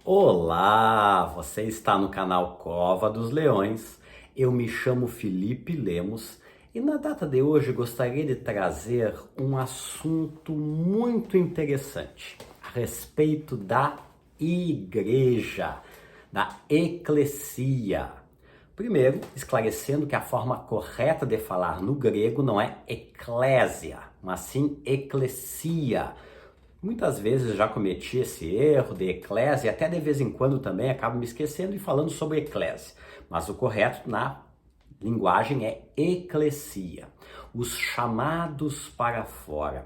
Olá, você está no canal Cova dos Leões. Eu me chamo Felipe Lemos e na data de hoje gostaria de trazer um assunto muito interessante a respeito da igreja, da eclesia. Primeiro, esclarecendo que a forma correta de falar no grego não é eclésia, mas sim eclesia. Muitas vezes já cometi esse erro de eclésia, até de vez em quando também acabo me esquecendo e falando sobre eclésia. Mas o correto na linguagem é eclesia, os chamados para fora.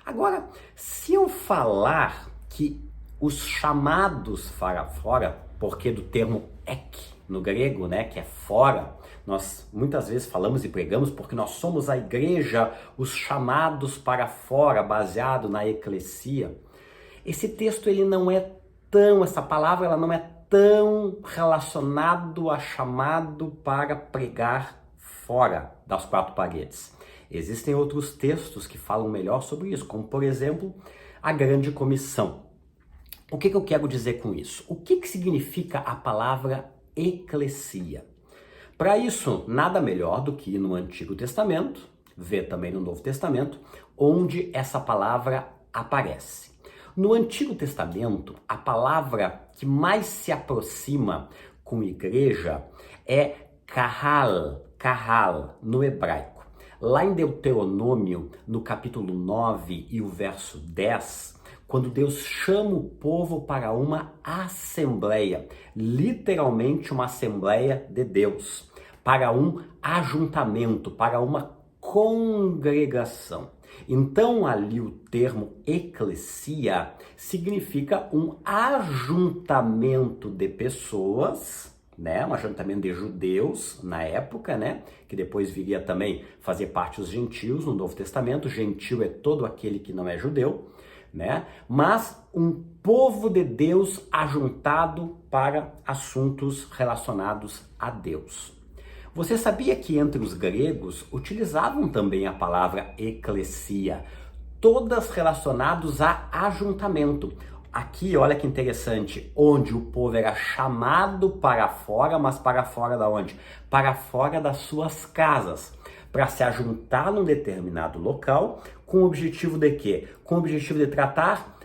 Agora, se eu falar que os chamados para fora, porque do termo ek no grego, né, que é fora, nós muitas vezes falamos e pregamos porque nós somos a igreja, os chamados para fora, baseado na eclesia. Esse texto ele não é tão, essa palavra ela não é tão relacionado a chamado para pregar fora das quatro paredes. Existem outros textos que falam melhor sobre isso, como por exemplo, a Grande Comissão. O que eu quero dizer com isso? O que significa a palavra eclesia? Para isso, nada melhor do que ir no Antigo Testamento, ver também no Novo Testamento, onde essa palavra aparece. No Antigo Testamento, a palavra que mais se aproxima com igreja é kahal, no hebraico. Lá em Deuteronômio, no capítulo 9 e o verso 10, quando Deus chama o povo para uma assembleia, literalmente uma assembleia de Deus, para um ajuntamento, para uma congregação. Então ali o termo eclesia significa um ajuntamento de pessoas, né? Um ajuntamento de judeus na época, né? Que depois viria também fazer parte dos gentios no Novo Testamento. Gentio é todo aquele que não é judeu, né? Mas um povo de Deus ajuntado para assuntos relacionados a Deus. Você sabia que entre os gregos utilizavam também a palavra eclesia, todas relacionadas a ajuntamento. Aqui, olha que interessante, onde o povo era chamado para fora, mas para fora da onde? Para fora das suas casas, para se ajuntar num determinado local, com o objetivo de quê? Com o objetivo de tratar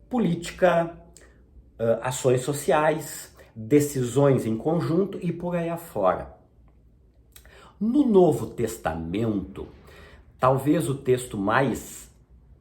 política, ações sociais, decisões em conjunto e por aí afora. No Novo Testamento, talvez o texto mais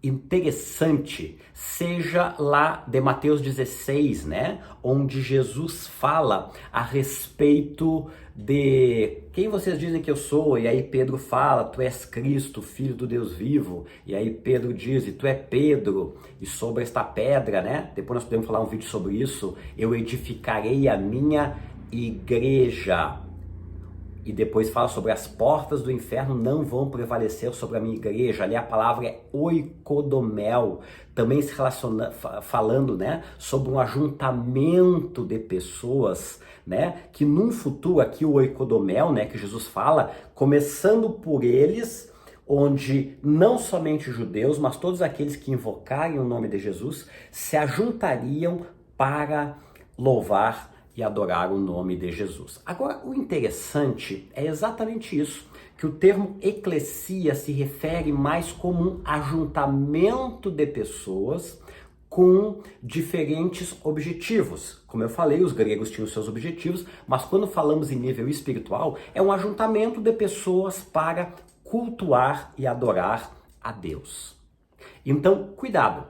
interessante seja lá de Mateus 16, né? Onde Jesus fala a respeito de quem vocês dizem que eu sou, e aí Pedro fala, tu és Cristo, Filho do Deus vivo, e aí Pedro diz, e tu é Pedro, e sobre esta pedra, né? Depois nós podemos falar um vídeo sobre isso, eu edificarei a minha igreja. E depois fala sobre as portas do inferno não vão prevalecer sobre a minha igreja. Ali a palavra é oikodomel, também se relaciona, falando, né, sobre um ajuntamento de pessoas, né, que num futuro aqui o oikodomel, né, que Jesus fala, começando por eles, onde não somente judeus, mas todos aqueles que invocarem o nome de Jesus se ajuntariam para louvar e adorar o nome de Jesus. Agora, o interessante é exatamente isso, que o termo eclesia se refere mais como um ajuntamento de pessoas com diferentes objetivos. Como eu falei, os gregos tinham seus objetivos, mas quando falamos em nível espiritual, é um ajuntamento de pessoas para cultuar e adorar a Deus. Então, cuidado!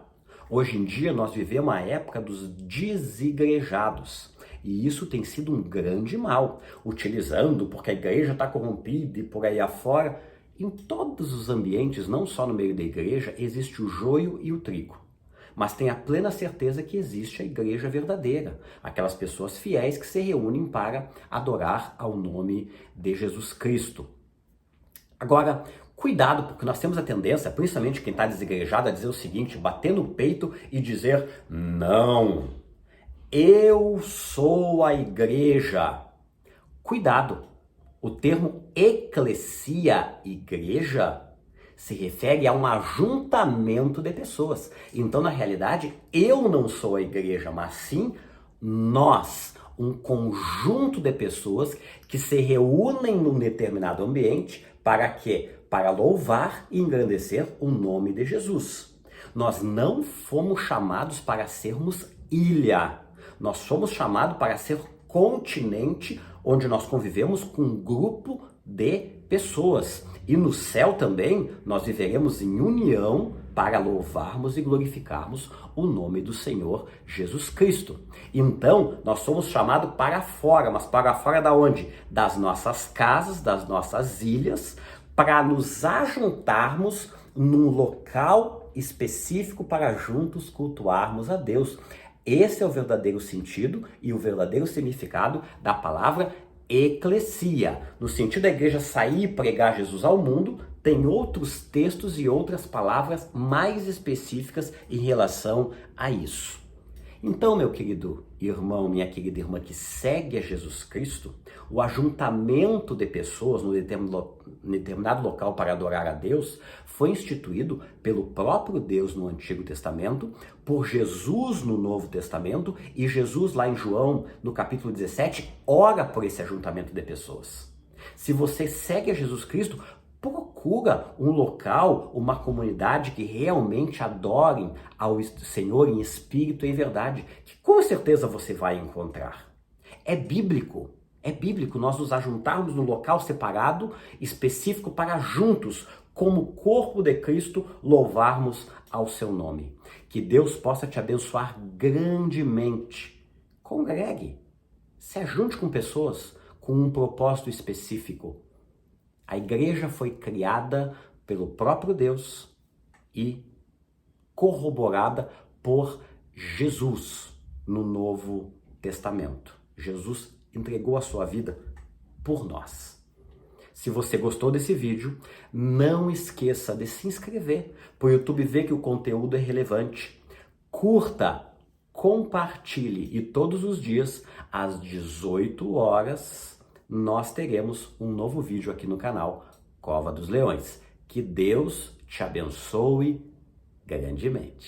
Hoje em dia nós vivemos uma época dos desigrejados. E isso tem sido um grande mal, utilizando porque a igreja está corrompida e por aí afora. Em todos os ambientes, não só no meio da igreja, existe o joio e o trigo. Mas tenha plena certeza que existe a igreja verdadeira, aquelas pessoas fiéis que se reúnem para adorar ao nome de Jesus Cristo. Agora, cuidado, porque nós temos a tendência, principalmente quem está desigrejado, a dizer o seguinte, bater no peito e dizer, não, eu sou a igreja. Cuidado, O termo eclesia, igreja, se refere a um ajuntamento de pessoas. Então, na realidade, eu não sou a igreja, mas sim nós, um conjunto de pessoas que se reúnem num determinado ambiente para quê? Para louvar e engrandecer o nome de Jesus. Nós não fomos chamados para sermos ilha. Nós somos chamados para ser continente onde nós convivemos com um grupo de pessoas. E no céu também nós viveremos em união para louvarmos e glorificarmos o nome do Senhor Jesus Cristo. Então, nós somos chamados para fora, mas para fora da onde? Das nossas casas, das nossas ilhas, para nos ajuntarmos num local específico para juntos cultuarmos a Deus. Esse é o verdadeiro sentido e o verdadeiro significado da palavra eclesia. No sentido da igreja sair e pregar Jesus ao mundo, tem outros textos e outras palavras mais específicas em relação a isso. Então, meu querido irmão, minha querida irmã que segue a Jesus Cristo, o ajuntamento de pessoas no determinado local para adorar a Deus foi instituído pelo próprio Deus no Antigo Testamento, por Jesus no Novo Testamento, e Jesus lá em João, no capítulo 17, ora por esse ajuntamento de pessoas. Se você segue a Jesus Cristo, procura um local, uma comunidade que realmente adorem ao Senhor em espírito e em verdade, que com certeza você vai encontrar. É bíblico nós nos ajuntarmos num local separado, específico para juntos, como corpo de Cristo, louvarmos ao seu nome. Que Deus possa te abençoar grandemente. Congregue, se ajunte com pessoas com um propósito específico. A igreja foi criada pelo próprio Deus e corroborada por Jesus no Novo Testamento. Jesus entregou a sua vida por nós. Se você gostou desse vídeo, não esqueça de se inscrever para o YouTube ver que o conteúdo é relevante. Curta, compartilhe e todos os dias às 18 horas nós teremos um novo vídeo aqui no canal Cova dos Leões. Que Deus te abençoe grandemente.